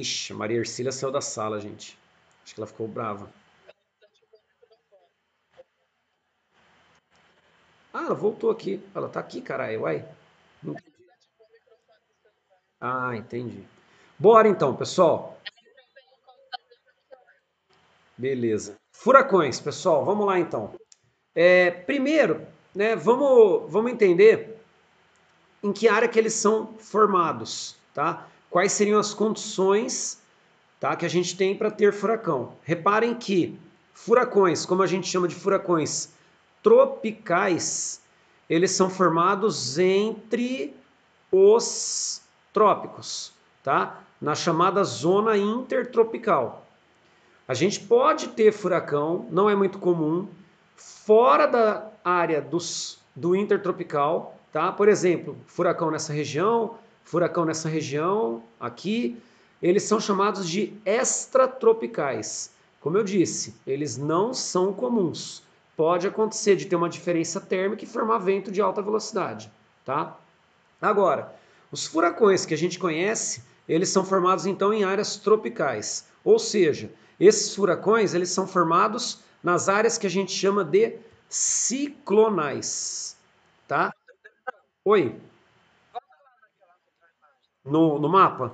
Ixi, a Maria Ercília saiu da sala, gente. Acho que ela ficou brava. Ah, ela voltou aqui. Ela tá aqui, caralho, uai. Não- Ah, entendi. Bora então, pessoal. Beleza. Furacões, pessoal, vamos lá então. Primeiro, né, vamos entender em que área que eles são formados, tá? Quais seriam as condições, tá, que a gente tem para ter furacão. Reparem que furacões, como a gente chama de furacões tropicais, eles são formados entre os trópicos, tá? Na chamada zona intertropical. A gente pode ter furacão, não é muito comum, fora da área do intertropical, tá? Por exemplo, furacão nessa região, aqui, eles são chamados de extratropicais. Como eu disse, eles não são comuns. Pode acontecer de ter uma diferença térmica e formar vento de alta velocidade, tá? Agora, os furacões que a gente conhece, eles são formados então em áreas tropicais. Ou seja, esses furacões, eles são formados nas áreas que a gente chama de ciclonais, tá? Oi, no mapa?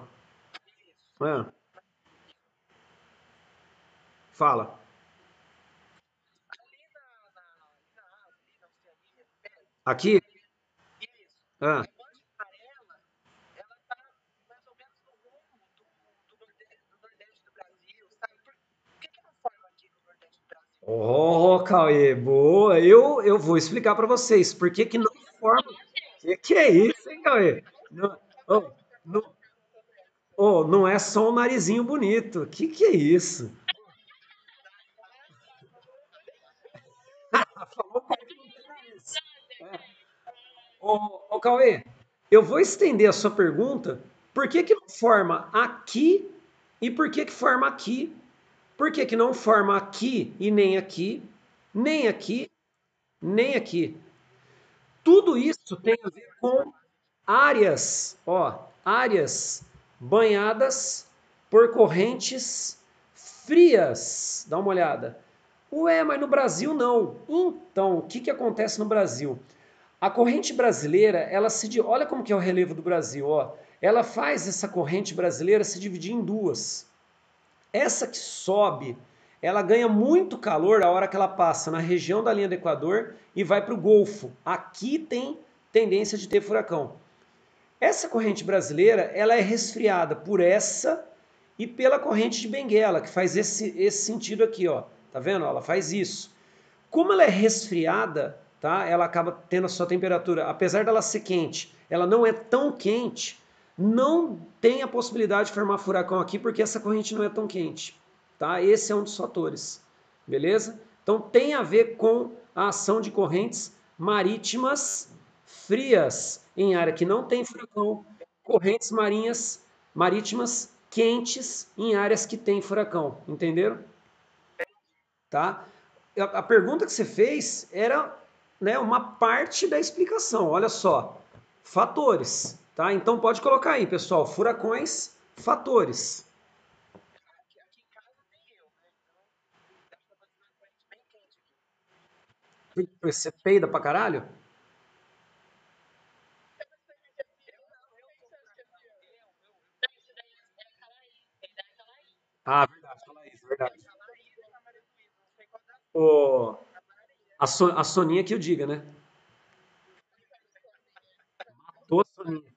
Ah, fala. Aqui? Ah. Oh, Cauê, boa. Eu vou explicar para vocês por que que não forma. Que é isso, hein, Cauê? Não, oh, não, não é só um narizinho bonito. Que é isso? Falou o cara que não tem nariz. Cauê, eu vou estender a sua pergunta. Por que que não forma aqui e por que que forma aqui? Por que que não forma aqui e nem aqui, nem aqui, nem aqui? Tudo isso tem a ver com áreas, ó, áreas banhadas por correntes frias. Dá uma olhada. Ué, mas no Brasil não. Então, o que que acontece no Brasil? A corrente brasileira, olha como que é o relevo do Brasil, ó. Ela faz essa corrente brasileira se dividir em duas. Essa que sobe, ela ganha muito calor a hora que ela passa na região da linha do Equador e vai para o Golfo. Aqui tem tendência de ter furacão. Essa corrente brasileira, ela é resfriada por essa e pela corrente de Benguela, que faz esse sentido aqui, ó. Tá vendo? Ela faz isso. Como ela é resfriada, tá? Ela acaba tendo a sua temperatura, apesar dela ser quente, ela não é tão quente, não tem a possibilidade de formar furacão aqui porque essa corrente não é tão quente, tá? Esse é um dos fatores, beleza? Então tem a ver com a ação de correntes marítimas frias em área que não tem furacão, correntes marítimas quentes em áreas que tem furacão, entenderam? Tá? A pergunta que você fez era, né, uma parte da explicação. Olha só, fatores, tá? Então pode colocar aí, pessoal, furacões, fatores. Você peida pra caralho? Ah, verdade, fala isso, verdade. O, a Soninha que eu diga, né? Tô Soninha.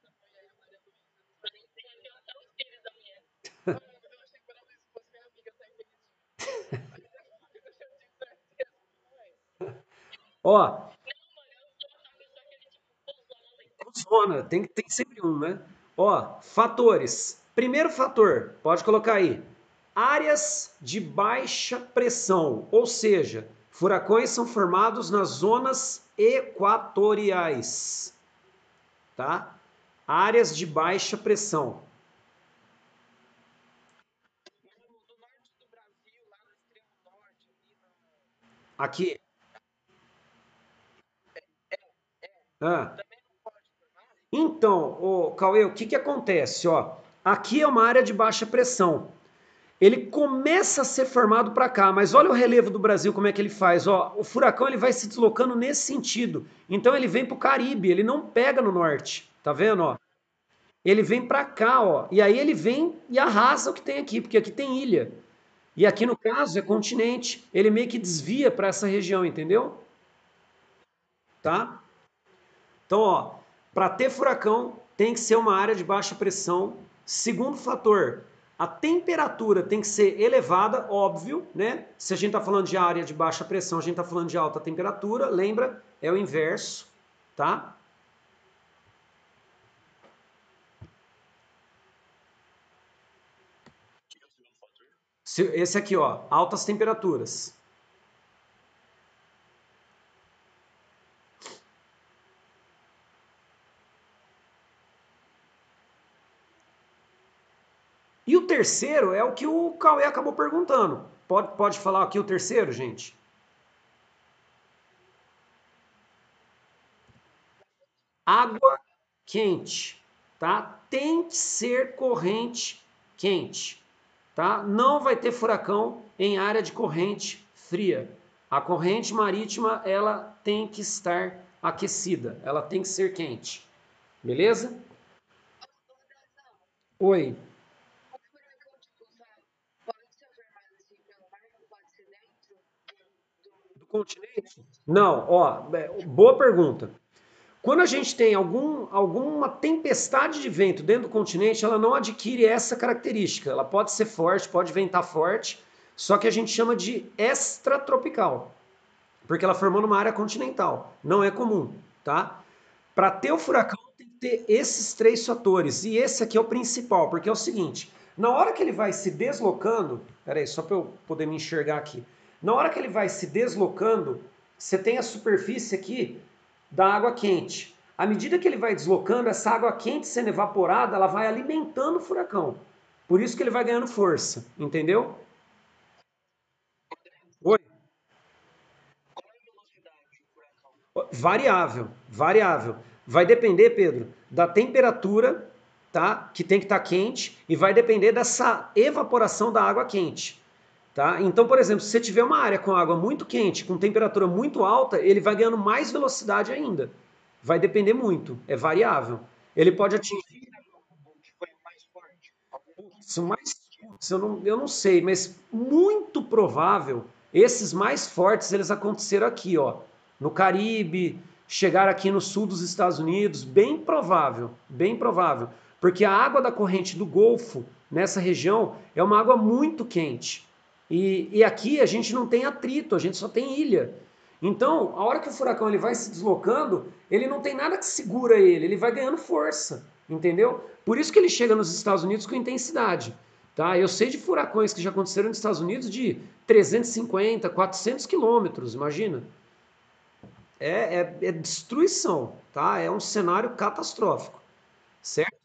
Ó, funciona, tem sempre um, né? Ó, fatores. Primeiro fator, pode colocar aí. Áreas de baixa pressão, ou seja, furacões são formados nas zonas equatoriais, tá? Áreas de baixa pressão. Aqui. Ah. Então, Cauê, o que que acontece, ó? aqui é uma área de baixa pressão. Ele começa a ser formado para cá, mas olha o relevo do Brasil, como é que ele faz. Ó, o furacão ele vai se deslocando nesse sentido. Então ele vem para o Caribe, ele não pega no norte. Tá vendo? Ó? Ele vem para cá, ó, e aí ele vem e arrasa o que tem aqui, porque aqui tem ilha. E aqui no caso é continente. Ele meio que desvia para essa região, entendeu? Tá? Então, ó, para ter furacão tem que ser uma área de baixa pressão. Segundo fator, a temperatura tem que ser elevada, óbvio, né? Se a gente está falando de área de baixa pressão, a gente está falando de alta temperatura. Lembra? É o inverso, tá? Esse aqui, ó, altas temperaturas. E o terceiro é o que o Cauê acabou perguntando. Pode falar aqui o terceiro, gente? Água quente, tá? Tem que ser corrente quente, tá? Não vai ter furacão em área de corrente fria. A corrente marítima, ela tem que estar aquecida, ela tem que ser quente. Beleza? Oi. Do continente? Não, ó, boa pergunta. Quando a gente tem alguma tempestade de vento dentro do continente, ela não adquire essa característica. Ela pode ser forte, pode ventar forte, só que a gente chama de extratropical, porque ela formou numa área continental. Não é comum, tá? Para ter o furacão tem que ter esses três fatores. E esse aqui é o principal, porque é o seguinte: na hora que ele vai se deslocando, peraí, só para eu poder me enxergar aqui. Na hora que ele vai se deslocando, você tem a superfície aqui da água quente. À medida que ele vai deslocando, essa água quente sendo evaporada, ela vai alimentando o furacão. Por isso que ele vai ganhando força, entendeu? Oi. Variável, variável. Vai depender, Pedro, da temperatura, tá? Que tem que estar quente e vai depender dessa evaporação da água quente, tá? Então, por exemplo, se você tiver uma área com água muito quente, com temperatura muito alta, ele vai ganhando mais velocidade ainda. Vai depender muito, é variável. Ele pode atingir isso mais, eu não sei, mas muito provável esses mais fortes eles aconteceram aqui, ó, no Caribe, chegaram aqui no sul dos Estados Unidos, bem provável, porque a água da corrente do Golfo nessa região é uma água muito quente. E aqui a gente não tem atrito, a gente só tem ilha. Então, a hora que o furacão ele vai se deslocando, ele não tem nada que segura ele vai ganhando força, entendeu? Por isso que ele chega nos Estados Unidos com intensidade. Tá? Eu sei de furacões que já aconteceram nos Estados Unidos de 350, 400 quilômetros, imagina. É destruição, tá? É um cenário catastrófico, certo?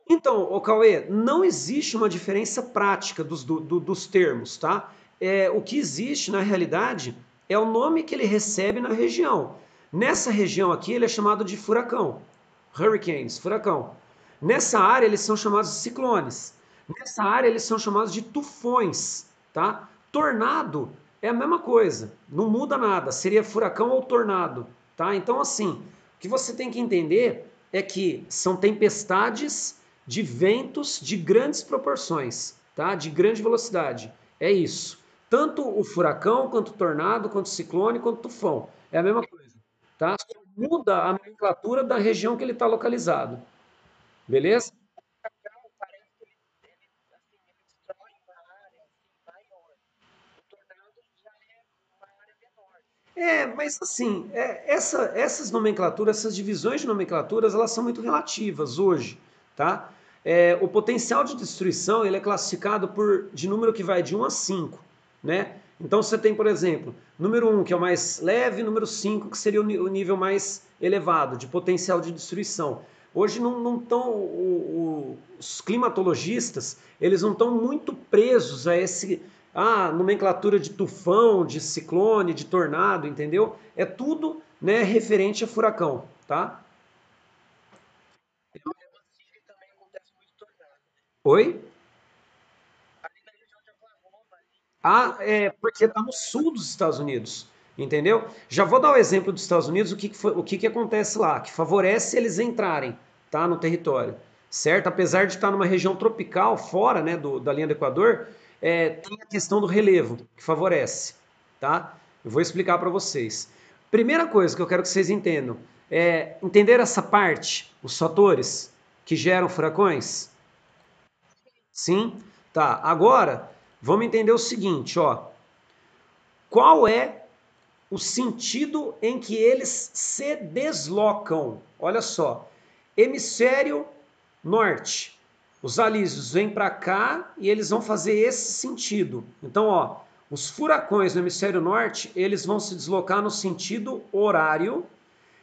Então, o Cauê, não existe uma diferença prática dos termos, tá? O que existe, na realidade, é o nome que ele recebe na região. Nessa região aqui, ele é chamado de furacão. Hurricanes, furacão. Nessa área, eles são chamados de ciclones. Nessa área, eles são chamados de tufões, tá? Tornado é a mesma coisa, não muda nada, seria furacão ou tornado, tá? Então, assim, o que você tem que entender é que são tempestades de ventos de grandes proporções, tá? De grande velocidade. É isso. Tanto o furacão, quanto o tornado, quanto o ciclone, quanto o tufão. É a mesma coisa, tá? Só muda a nomenclatura da região que ele está localizado. Beleza? Mas assim, essas nomenclaturas, essas divisões de nomenclaturas, elas são muito relativas hoje, tá? O potencial de destruição, ele é classificado de número que vai de 1 a 5, né? Então você tem, por exemplo, número 1, que é o mais leve, número 5, que seria o nível mais elevado de potencial de destruição. Hoje não estão, os climatologistas, eles não estão muito presos a nomenclatura de tufão, de ciclone, de tornado, entendeu? É tudo, né, referente a furacão, tá? Oi? Ah, é porque está no sul dos Estados Unidos, entendeu? Já vou dar o exemplo dos Estados Unidos, o que que acontece lá, que favorece eles entrarem, tá, no território, certo? Apesar de estar numa região tropical, fora, né, da linha do Equador, tem a questão do relevo, que favorece, tá? Eu vou explicar para vocês. Primeira coisa que eu quero que vocês entendam, entender essa parte, os fatores que geram furacões? Sim? Tá, agora vamos entender o seguinte, ó. Qual é o sentido em que eles se deslocam? Olha só, hemisfério norte. Os alísios vêm para cá e eles vão fazer esse sentido. Então, ó, os furacões no hemisfério norte, eles vão se deslocar no sentido horário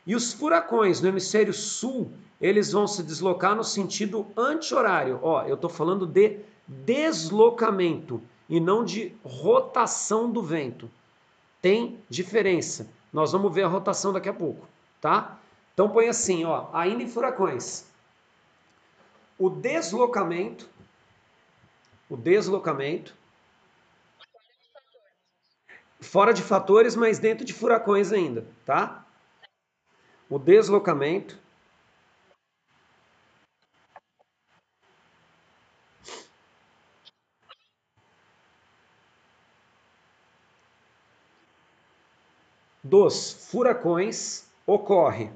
e os furacões no hemisfério sul, eles vão se deslocar no sentido anti-horário. Ó, eu estou falando de deslocamento e não de rotação do vento. Tem diferença. Nós vamos ver a rotação daqui a pouco, tá? Então põe assim, ó, ainda em furacões. O deslocamento, o deslocamento, fora de fatores, mas dentro de furacões ainda, tá? O deslocamento dos furacões ocorre.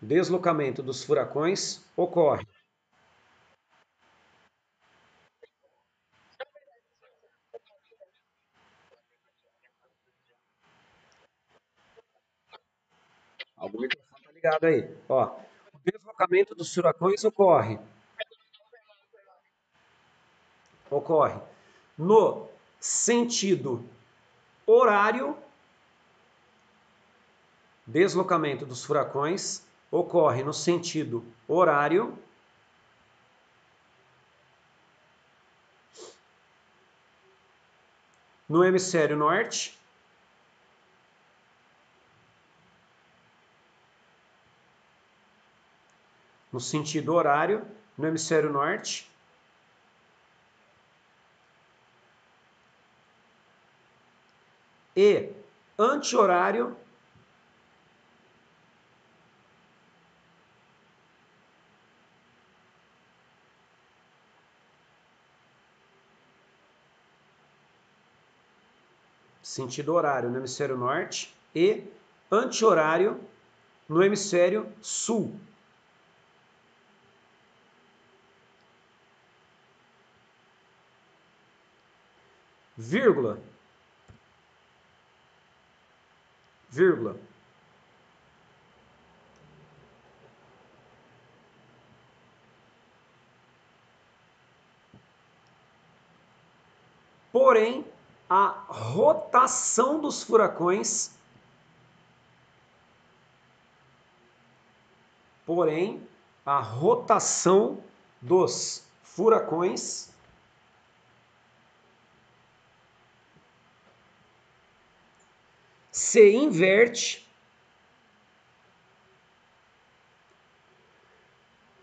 Deslocamento dos furacões ocorre. Algum microfone tá ligado aí. Ó, o deslocamento dos furacões ocorre no sentido horário. Deslocamento dos furacões ocorre no sentido horário no hemisfério norte no sentido horário no hemisfério norte e anti-horário sentido horário no hemisfério norte e anti-horário no hemisfério sul. Vírgula, vírgula. Porém, a rotação dos furacões, porém, a rotação dos furacões se inverte.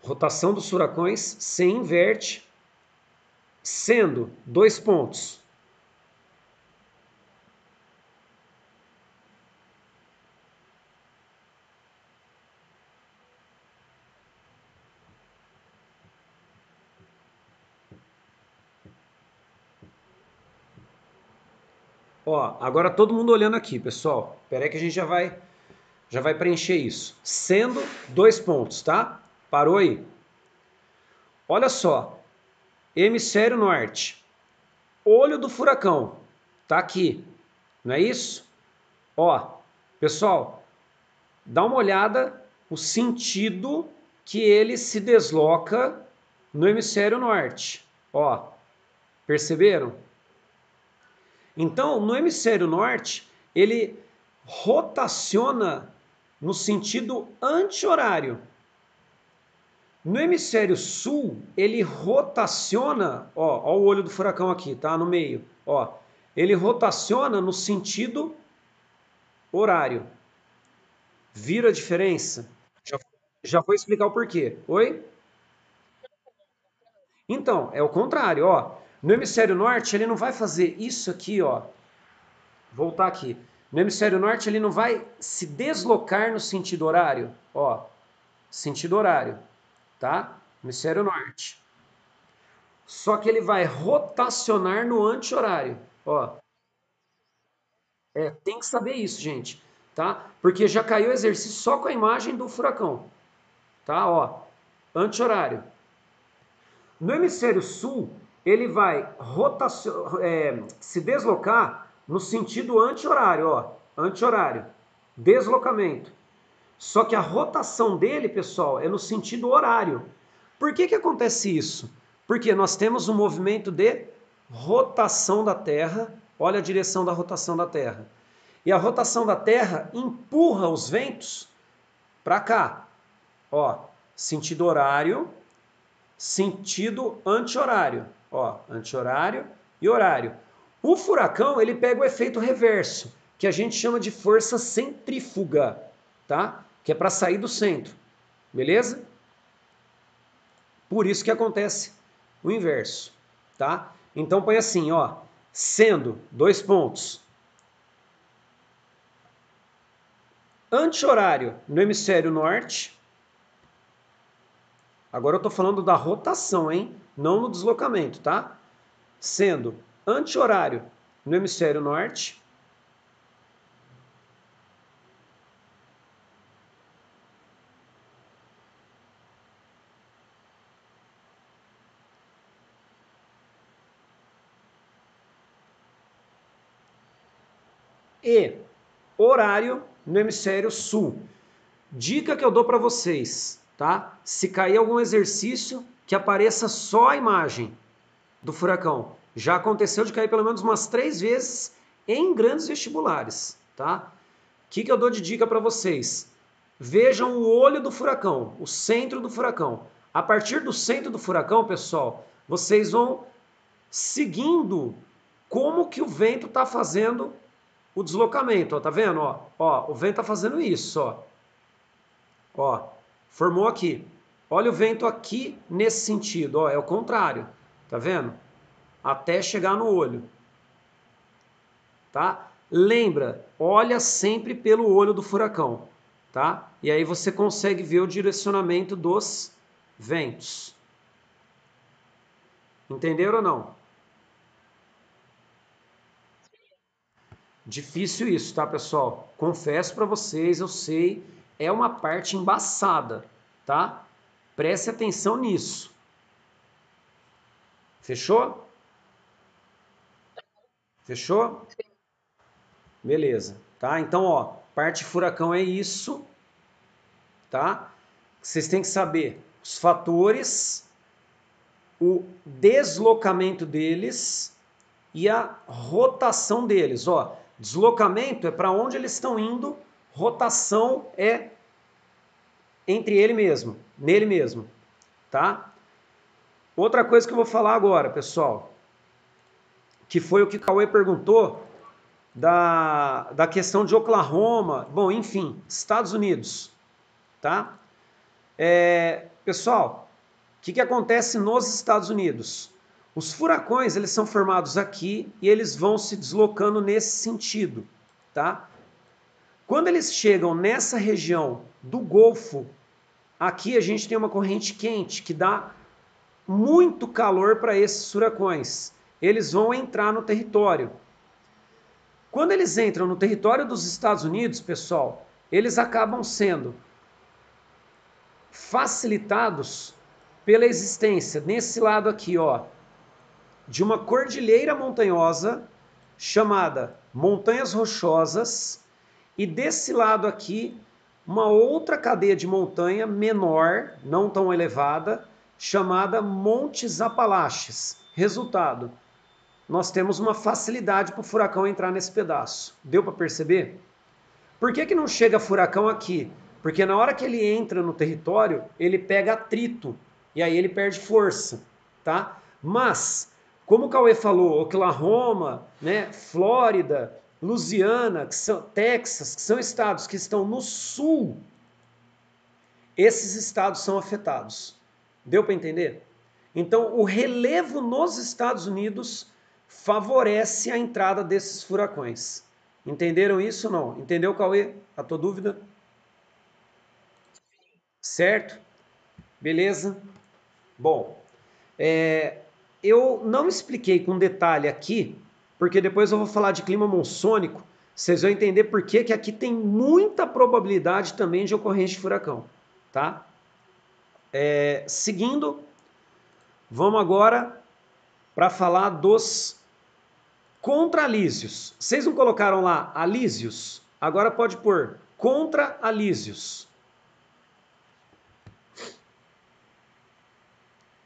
Rotação dos furacões se inverte, sendo dois pontos. Ó, agora todo mundo olhando aqui, pessoal. Espera aí que a gente já vai preencher isso. Sendo dois pontos, tá? Parou aí. Olha só. Hemisfério norte. Olho do furacão. Tá aqui. Não é isso? Ó, pessoal, dá uma olhada o sentido que ele se desloca no hemisfério norte. Ó, perceberam? Então, no hemisfério norte, ele rotaciona no sentido anti-horário. No hemisfério sul, ele rotaciona, ó o olho do furacão aqui, tá? No meio, ó. Ele rotaciona no sentido horário. Vira a diferença? Já, Já vou explicar o porquê. Oi? Então, é o contrário, ó. No hemisfério norte, ele não vai fazer isso aqui, ó. Voltar aqui. No hemisfério norte, ele não vai se deslocar no sentido horário, ó. Sentido horário, tá? Hemisfério norte. Só que ele vai rotacionar no anti-horário, ó. Tem que saber isso, gente, tá? Porque já caiu o exercício só com a imagem do furacão, tá? Ó, anti-horário. No hemisfério sul, ele vai se deslocar no sentido anti-horário, ó, anti-horário, deslocamento. Só que a rotação dele, pessoal, é no sentido horário. Por que que acontece isso? Porque nós temos um movimento de rotação da Terra. Olha a direção da rotação da Terra. E a rotação da Terra empurra os ventos para cá. Ó, sentido horário, sentido anti-horário. Ó, anti-horário e horário. O furacão, ele pega o efeito reverso, que a gente chama de força centrífuga, tá? Que é para sair do centro. Beleza? Por isso que acontece o inverso, tá? Então põe assim, ó, sendo, dois pontos, anti-horário no hemisfério norte. Agora eu estou falando da rotação, hein? Não no deslocamento, tá? Sendo anti-horário no hemisfério norte e horário no hemisfério sul. Dica que eu dou para vocês, tá? Se cair algum exercício, que apareça só a imagem do furacão. Já aconteceu de cair pelo menos umas 3 vezes em grandes vestibulares, tá? O que eu dou de dica para vocês? Vejam o olho do furacão, o centro do furacão. A partir do centro do furacão, pessoal, vocês vão seguindo como que o vento está fazendo o deslocamento. Ó, tá vendo? Ó, o vento está fazendo isso, ó. Ó, formou aqui. Olha o vento aqui nesse sentido, ó, é o contrário. Tá vendo? Até chegar no olho. Tá? Lembra, olha sempre pelo olho do furacão, tá? E aí você consegue ver o direcionamento dos ventos. Entenderam ou não? Difícil isso, tá, pessoal? Confesso para vocês, eu sei, é uma parte embaçada, tá? Preste atenção nisso. Fechou? Fechou? Beleza, tá? Então, ó, parte furacão é isso, tá? Vocês têm que saber os fatores, o deslocamento deles e a rotação deles. Ó, deslocamento é para onde eles estão indo, rotação é entre ele mesmo, nele mesmo, tá? Outra coisa que eu vou falar agora, pessoal, que foi o que o Cauê perguntou da questão de Oklahoma, bom, enfim, Estados Unidos, tá? Pessoal, o que acontece nos Estados Unidos? Os furacões, eles são formados aqui e eles vão se deslocando nesse sentido, tá? Quando eles chegam nessa região do Golfo, aqui a gente tem uma corrente quente que dá muito calor para esses furacões. Eles vão entrar no território. Quando eles entram no território dos Estados Unidos, pessoal, eles acabam sendo facilitados pela existência, nesse lado aqui, ó, de uma cordilheira montanhosa chamada Montanhas Rochosas e desse lado aqui uma outra cadeia de montanha menor, não tão elevada, chamada Montes Apalaches. Resultado, nós temos uma facilidade para o furacão entrar nesse pedaço. Deu para perceber? Por que não chega furacão aqui? Porque na hora que ele entra no território, ele pega atrito e aí ele perde força, tá? Mas, como o Cauê falou, Oklahoma, né, Flórida, Louisiana, Texas, que são estados que estão no sul, esses estados são afetados. Deu para entender? Então, o relevo nos Estados Unidos favorece a entrada desses furacões. Entenderam isso ou não? Entendeu, Cauê? A tua dúvida? Certo? Beleza? Bom, eu não expliquei com detalhe aqui, porque depois eu vou falar de clima monsônico, vocês vão entender por que aqui tem muita probabilidade também de ocorrência de furacão, tá? Seguindo, vamos agora para falar dos contralísios. Vocês não colocaram lá alísios? Agora pode pôr contralísios.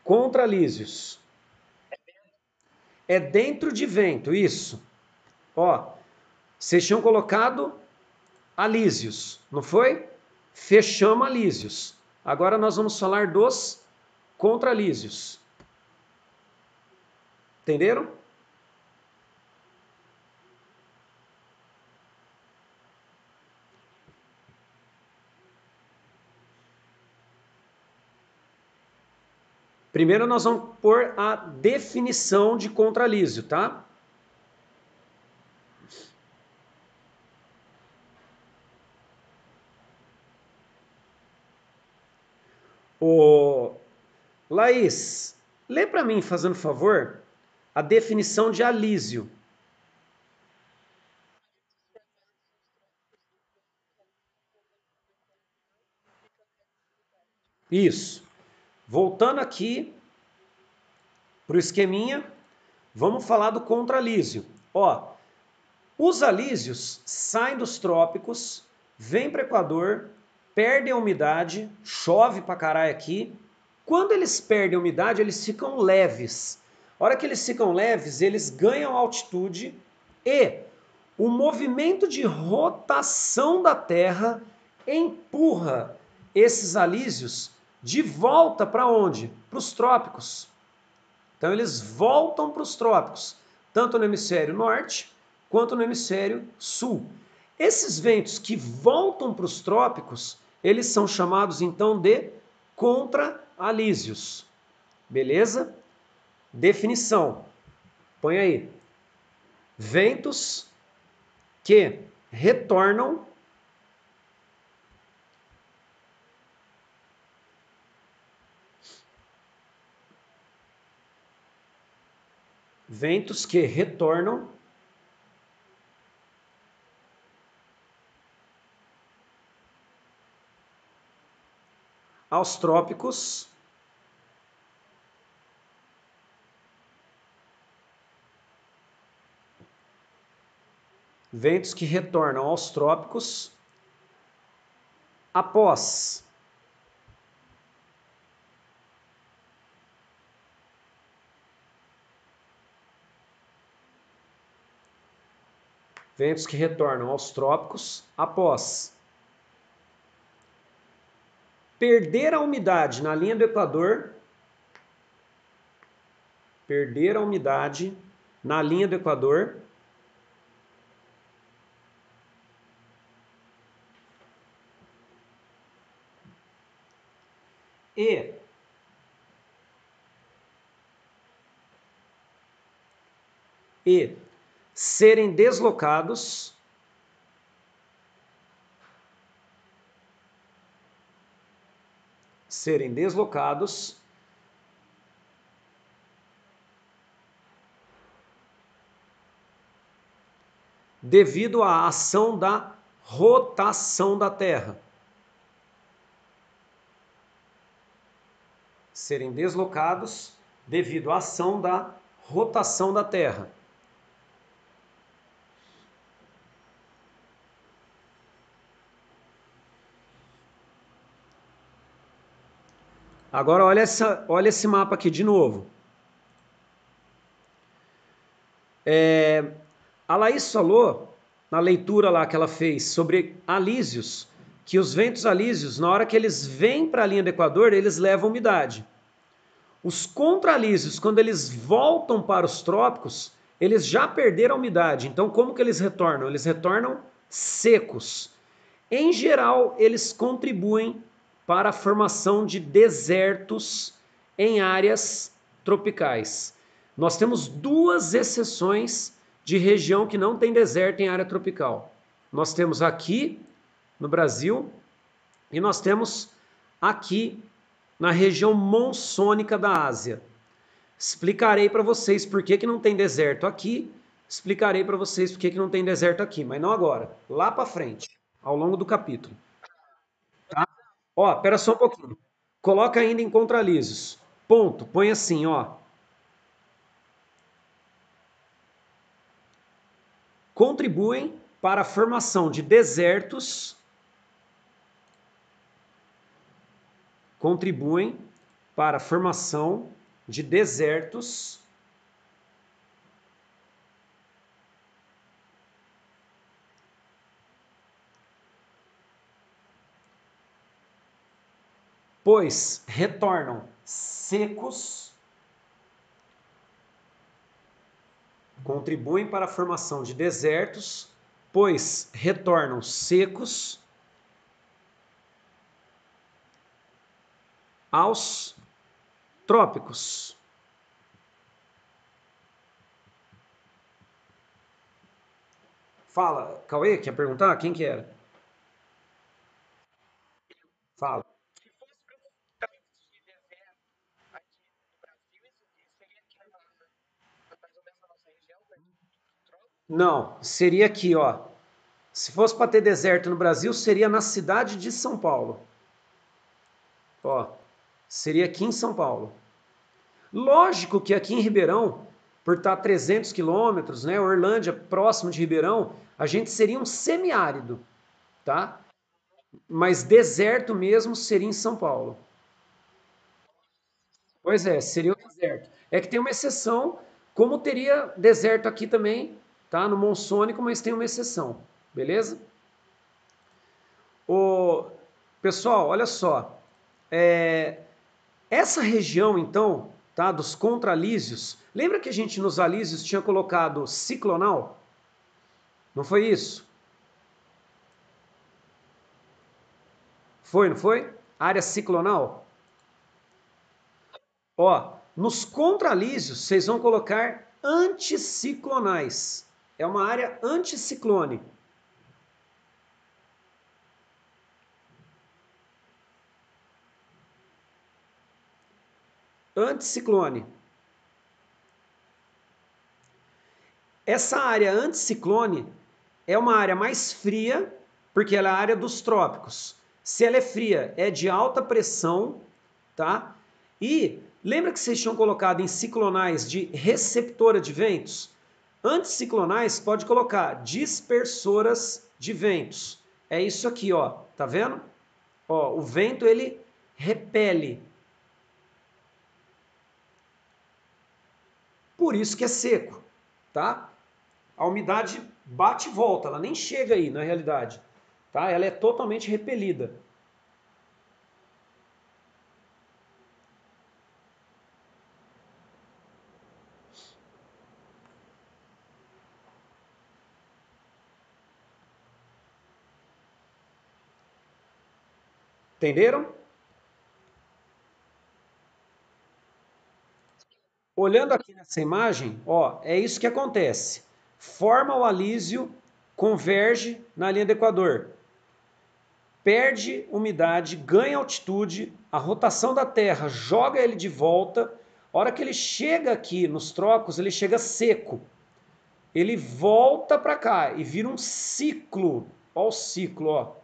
Contralísios. É dentro de vento, isso. Ó, vocês tinham colocado alísios, não foi? Fechamos alísios. Agora nós vamos falar dos contralísios. Entenderam? Primeiro nós vamos pôr a definição de contralísio, tá? Ô, Laís, lê para mim, fazendo favor, a definição de alísio. Isso. Voltando aqui para o esqueminha, vamos falar do contralísio. Ó, os alísios saem dos trópicos, vêm para o Equador, perdem a umidade, chove pra caralho aqui. Quando eles perdem a umidade, eles ficam leves. A hora que eles ficam leves, eles ganham altitude e o movimento de rotação da Terra empurra esses alísios de volta para onde? Para os trópicos. Então eles voltam para os trópicos, tanto no hemisfério norte quanto no hemisfério sul. Esses ventos que voltam para os trópicos, eles são chamados então de contralísios. Beleza? Definição. Põe aí. Ventos que retornam aos trópicos após ventos que retornam aos trópicos após perder a umidade na linha do Equador, perder a umidade na linha do Equador e serem deslocados devido à ação da rotação da Terra. Serem deslocados devido à ação da rotação da Terra. Agora olha esse mapa aqui de novo. A Laís falou, na leitura lá que ela fez, sobre alísios, que os ventos alísios, na hora que eles vêm para a linha do Equador, eles levam umidade. Os contralísios, quando eles voltam para os trópicos, eles já perderam a umidade. Então, como que eles retornam? Eles retornam secos. Em geral, eles contribuem para a formação de desertos em áreas tropicais. Nós temos duas exceções de região que não tem deserto em área tropical. Nós temos aqui no Brasil e nós temos aqui na região monsônica da Ásia. Explicarei para vocês por que não tem deserto aqui, explicarei para vocês por que não tem deserto aqui, mas não agora, lá para frente, ao longo do capítulo. Tá? Ó, espera só um pouquinho. Coloca ainda em contralisos. Ponto. Põe assim, ó. Contribuem para a formação de desertos. Contribuem para a formação de desertos pois retornam secos, contribuem para a formação de desertos, pois retornam secos aos trópicos. Fala, Cauê, quer perguntar? Quem que era? Fala. Não, seria aqui, ó. Se fosse para ter deserto no Brasil, seria na cidade de São Paulo. Ó, seria aqui em São Paulo. Lógico que aqui em Ribeirão, por estar a 300 quilômetros, né, Orlândia, próximo de Ribeirão, a gente seria um semiárido, tá? Mas deserto mesmo seria em São Paulo. Pois é, seria o deserto. É que tem uma exceção, como teria deserto aqui também, tá? No Monsônico, mas tem uma exceção, beleza? O pessoal, olha só, é, essa região então, tá? Dos contralísios, lembra que a gente nos alísios tinha colocado ciclonal? Não foi isso? Foi, não foi? Área ciclonal? Ó, nos contralísios vocês vão colocar anticiclonais. É uma área anticiclone. Anticiclone. Essa área anticiclone é uma área mais fria, porque ela é a área dos trópicos. Se ela é fria, é de alta pressão, tá? E lembra que vocês tinham colocado em ciclonais de receptora de ventos? Anticiclonais pode colocar dispersoras de ventos. É isso aqui, ó. Tá vendo? Ó, o vento ele repele. Por isso que é seco, tá? A umidade bate e volta, ela nem chega aí na realidade, tá? Ela é totalmente repelida. Entenderam? Olhando aqui nessa imagem, ó, é isso que acontece. Forma o alísio, converge na linha do Equador. Perde umidade, ganha altitude, a rotação da Terra joga ele de volta. A hora que ele chega aqui nos trocos, ele chega seco. Ele volta para cá e vira um ciclo. Ó o ciclo, ó.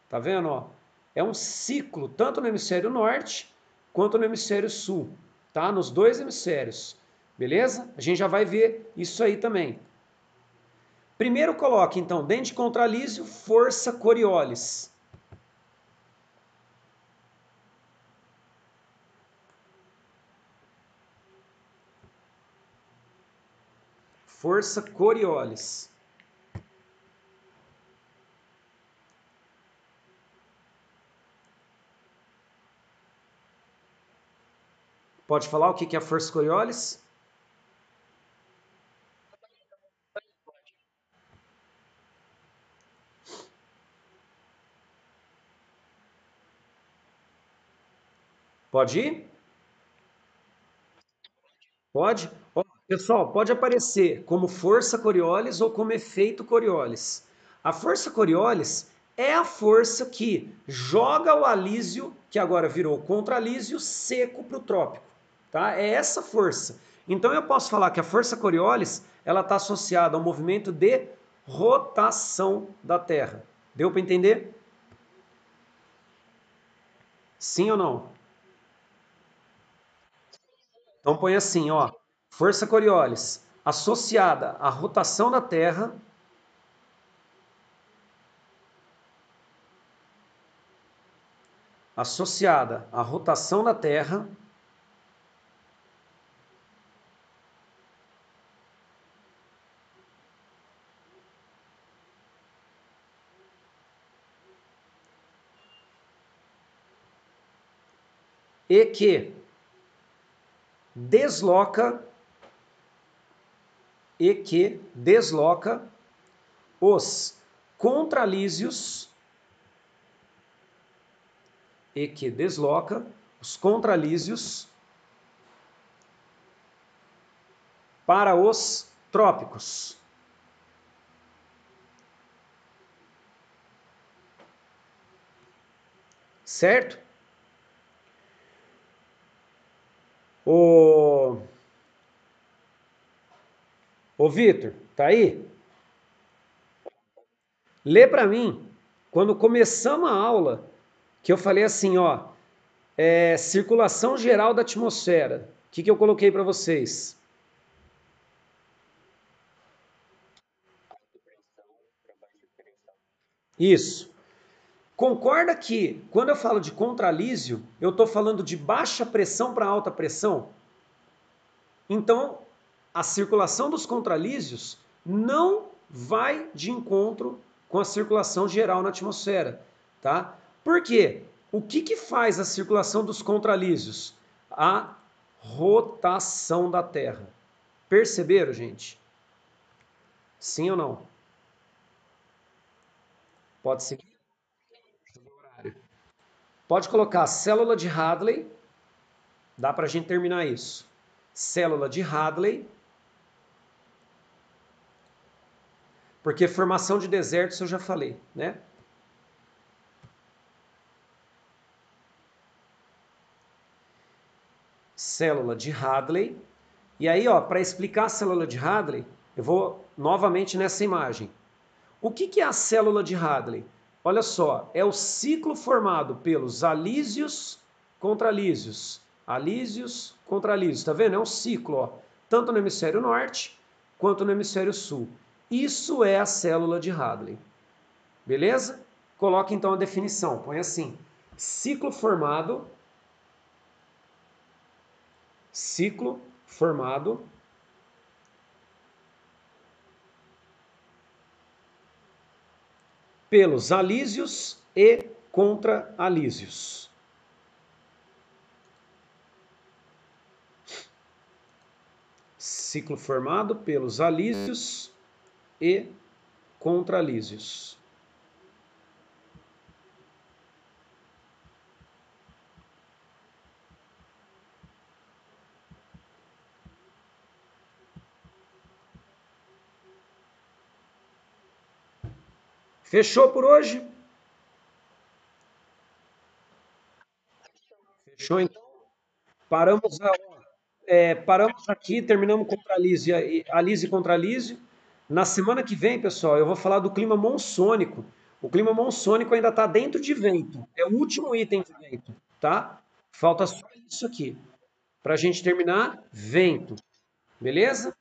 Tá vendo, ó? É um ciclo, tanto no hemisfério norte quanto no hemisfério sul, tá? Nos dois hemisférios. Beleza? A gente já vai ver isso aí também. Primeiro coloque, então, dente de contralísio, força Coriolis. Força Coriolis. Pode falar o que é a força Coriolis? Pode ir? Pode? Ó, pessoal, pode aparecer como força Coriolis ou como efeito Coriolis. A força Coriolis é a força que joga o alísio, que agora virou contralísio, seco para o trópico. Tá? É essa força. Então eu posso falar que a força Coriolis ela está associada ao movimento de rotação da Terra. Deu para entender? Sim ou não? Então põe assim, ó, força Coriolis associada à rotação da Terra, associada à rotação da Terra e que desloca os contralísios e que desloca os contralísios para os trópicos. Certo? Ô, ô Vitor, tá aí? Lê para mim, quando começamos a aula, que eu falei assim, ó, circulação geral da atmosfera. O que eu coloquei para vocês? Isso. Concorda que quando eu falo de contralísio, eu estou falando de baixa pressão para alta pressão? Então, a circulação dos contralísios não vai de encontro com a circulação geral na atmosfera, tá? Por quê? O que faz a circulação dos contralísios? A rotação da Terra. Perceberam, gente? Sim ou não? Pode seguir? Pode colocar célula de Hadley. Dá para a gente terminar isso. Célula de Hadley. Porque formação de desertos eu já falei, né? Célula de Hadley. E aí, ó, para explicar a célula de Hadley, eu vou novamente nessa imagem. O que é a célula de Hadley? Olha só, é o ciclo formado pelos alísios contra alísios. Alísios contra alísios. Tá vendo? É um ciclo, ó, tanto no hemisfério norte quanto no hemisfério sul. Isso é a célula de Hadley. Beleza? Coloque então a definição. Põe assim: ciclo formado pelos alísios e contra-alísios. Ciclo formado pelos alísios e contra-alísios. Fechou por hoje? Fechou então? Paramos, paramos aqui, terminamos contra a Lise contra a Lísio. Na semana que vem, pessoal, eu vou falar do clima monsônico. O clima monsônico ainda está dentro de vento. É o último item de vento, tá? Falta só isso aqui. Para a gente terminar, vento. Beleza?